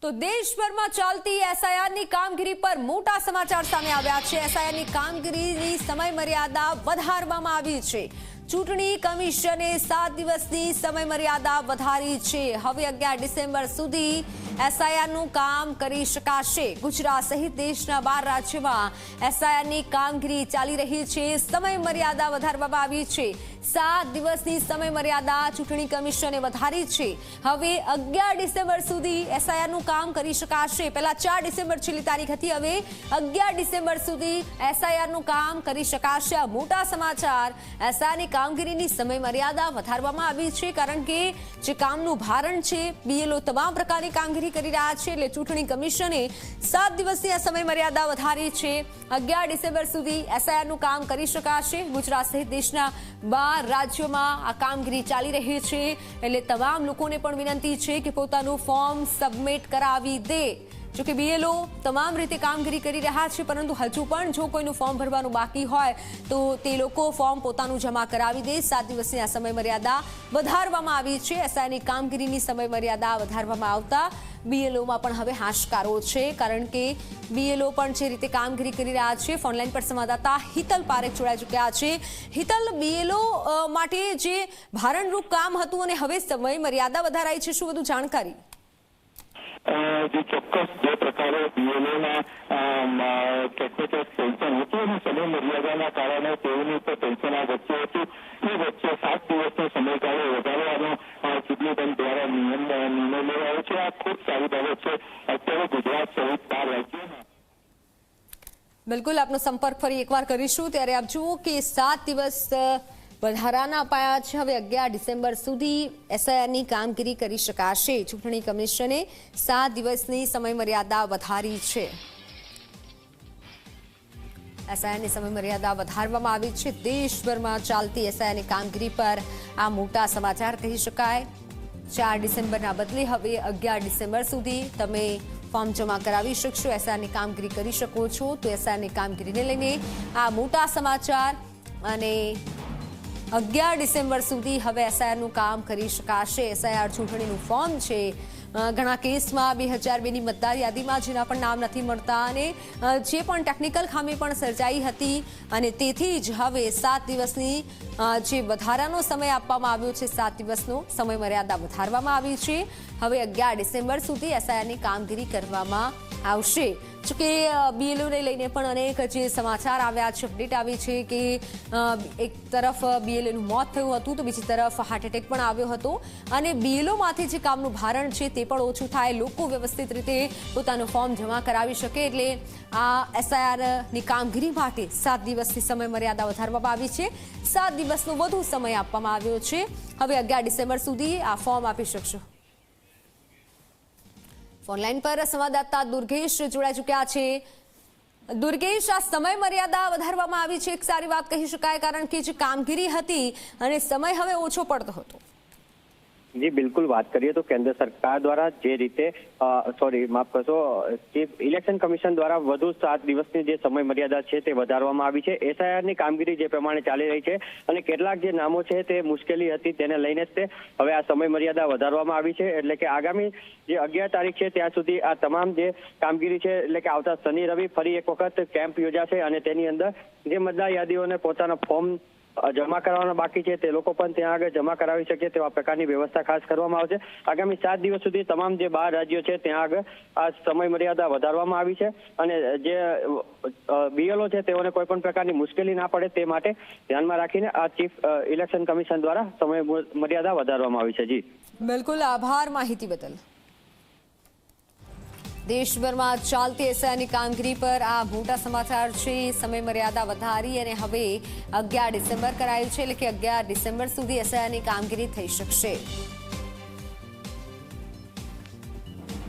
તો દેશભરમાં ચાલતી એસઆઈઆરની કામગીરી પર મોટા સમાચાર સામે આવ્યા છે। એસઆઈઆરની કામગીરીની સમયમર્યાદા વધારવામાં આવી છે। ચૂંટણી કમિશને 7 દિવસની સમયમર્યાદા વધારી છે। હવે 11 ડિસેમ્બર સુધી એસઆઈઆરનું કામ કરી શકાશે। ગુજરાત સહિત દેશના 12 રાજ્યોમાં એસઆઈઆરની કામગીરી ચાલી રહી છે। સમયમર્યાદા વધારવામાં આવી છે। 7 દિવસની સમયમર્યાદા ચૂંટણી કમિશને વધારી છે। હવે 11 ડિસેમ્બર સુધી એસઆઈઆરનું કામ કરી શકાશે। પહેલા 4 ડિસેમ્બર છેલ્લી તારીખ હતી, હવે 11 ડિસેમ્બર સુધી એસઆઈઆરનું કામ કરી શકાશે। આ મોટા સમાચાર। એસઆઈઆરની કામગીરીની સમયમર્યાદા વધારવામાં આવી છે, કારણ કે જે કામનું ભારણ છે, બીએલઓ તમામ પ્રકારની કામગીરી કરી રહ્યા છે, એટલે ચૂંટણી કમિશને 7 દિવસની આ સમયમર્યાદા વધારી છે। 11 ડિસેમ્બર સુધી એસઆઈઆરનું કામ કરી શકાશે। ગુજરાત સહિત દેશના 12 રાજ્યોમાં આ કામગીરી ચાલી રહી છે, એટલે તમામ લોકોને પણ વિનંતી છે કે પોતાનું ફોર્મ સબમિટ કરાવી દે। જો કે બીએલઓ તમામ રીતે કામગીરી કરી રહ્યા છે, પરંતુ હજુ પણ જો કોઈનું ફોર્મ ભરવાનું બાકી હોય તો તે લોકો ફોર્મ પોતાનું જમા કરાવી દે। 7 દિવસની આ સમયમર્યાદા વધારવામાં આવી છે। એસઆઈઆરની કામગીરીની સમયમર્યાદા વધારવામાં આવતા બીએલઓમાં પણ હવે હાશકારો છે, કારણ કે બીએલઓ પણ જે રીતે કામગીરી કરી રહ્યા છે। ફોનલાઈન પર સંવાદદાતા હિતલ પારેખ જોડાઈ ચૂક્યા છે। હિતલ, બીએલઓ માટે જે ભારણરૂપ કામ હતું અને હવે સમયમર્યાદા વધારાઈ છે, શું વધુ જાણકારી? જે ચોક્કસ જે પ્રકારે બીએલઓના ટેકનિકલ પેન્શન હતું અને સમય મર્યાદાના કારણે તેઓની ઉપર પેન્શન આ વચ્ચે હતું, એ વચ્ચે 7 દિવસનો સમયગાળો વધારવાનો ચૂંટણી પંચ દ્વારા નિર્ણય લેવાયો છે। આ ખૂબ સારી બાબત છે। અત્યારે ગુજરાત સહિત 12 રાજ્યોમાં બિલકુલ, આપનો સંપર્ક ફરી એકવાર કરીશું। ત્યારે આપ જુઓ કે 7 દિવસ વધારાના અપાયા છે। હવે 11 ડિસેમ્બર સુધી એસઆઈઆરની કામગીરી કરી શકાશે। ચૂંટણી કમિશને 7 દિવસની સમયમર્યાદા વધારી છે। એસઆઈઆરની સમયમર્યાદા વધારવામાં આવી છે। દેશભરમાં ચાલતી એસઆઈઆરની કામગીરી પર આ મોટા સમાચાર કહી શકાય। 4 ડિસેમ્બરના બદલે હવે 11 ડિસેમ્બર સુધી તમે ફોર્મ જમા કરાવી શકશો, એસઆઈઆરની કામગીરી કરી શકો છો। તો એસઆઈઆરની કામગીરીને લઈને આ મોટા સમાચાર, અને 11 ડિસેમ્બર સુધી હવે એસઆઈઆરનું કામ કરી શકાશે। એસઆઈઆર ચૂંટણીનું ફોર્મ છે, ઘણા કેસમાં 2002ની મતદાર યાદીમાં જેના પણ નામ નથી મળતા, અને જે પણ ટેકનિકલ ખામી પણ સર્જાઈ હતી, અને તેથી જ હવે 7 દિવસની જે વધારાનો સમય આપવામાં આવ્યો છે, 7 દિવસનો સમયમર્યાદા વધારવામાં આવી છે। હવે 11 ડિસેમ્બર સુધી એસઆઈઆરની કામગીરી કરવામાં આવશે। જોકે બીએલઓને લઈને પણ અનેક જે સમાચાર આવ્યા છે, અપડેટ આવી છે કે એક તરફ બીએલઓનું મોત થયું હતું, તો બીજી તરફ હાર્ટ એટેક પણ આવ્યો હતો, અને બીએલઓમાંથી જે કામનું ભારણ છે તે પણ ઓછું થાય, લોકો વ્યવસ્થિત રીતે પોતાનું ફોર્મ જમા કરાવી શકે, એટલે આ એસઆઈઆરની કામગીરી માટે 7 દિવસની સમયમર્યાદા વધારવામાં આવી છે। 7 દિવસનો વધુ સમય આપવામાં આવ્યો છે। હવે 11 ડિસેમ્બર સુધી આ ફોર્મ આપી શકશો। ઓનલાઈન પર સંવાદદાતા દુર્ગેશ જોડાઈ ચૂક્યા છે। દુર્ગેશ, આ સમય મર્યાદા વધારવામાં આવી છે, એક સારી વાત કહી શકાય, કારણ કે જે કામગીરી હતી અને સમય હવે ઓછો પડતો હતો। જી બિલકુલ, વાત કરીએ તો કેન્દ્ર સરકાર દ્વારા જે રીતે માફ કરશો, ઇલેક્શન કમિશન દ્વારા વધુ 7 દિવસની જે સમય મર્યાદા છે તે વધારવામાં આવી છે। એસઆઈઆરની કામગીરી જે પ્રમાણે ચાલી રહી છે, અને કેટલાક જે નામો છે તે મુશ્કેલી હતી, તેને લઈને જ તે હવે આ સમય મર્યાદા વધારવામાં આવી છે। એટલે કે આગામી જે 11 તારીખ છે ત્યાં સુધી આ તમામ જે કામગીરી છે, એટલે કે આવતા શનિ રવિ ફરી એક વખત કેમ્પ યોજાશે, અને તેની અંદર જે મતદાર યાદીઓને પોતાના ફોર્મ જમા કરવાના બાકી છે તે લોકો પણ ત્યાં આગળ જમા કરાવી શકે તેવા પ્રકારની વ્યવસ્થા ખાસ કરવામાં આવશે। આગામી 7 દિવસ સુધી તમામ જે 12 રાજ્યો છે ત્યાં આગળ આ સમય મર્યાદા વધારવામાં આવી છે, અને જે બીએલઓ છે તેઓને કોઈ પણ પ્રકારની મુશ્કેલી ના પડે તે માટે ધ્યાનમાં રાખીને આ ચીફ ઇલેક્શન કમિશન દ્વારા સમય મર્યાદા વધારવામાં આવી છે। જી બિલકુલ, આભાર માહિતી બદલ। દેશભરમાં ચાલતી એસઆઈઆરની કામગીરી પર આ મોટા સમાચાર છે। સમયમર્યાદા વધારી અને હવે 11 ડિસેમ્બર કરાયું છે, એટલે કે 11 ડિસેમ્બર સુધી એસઆઈઆરની કામગીરી થઈ શકશે।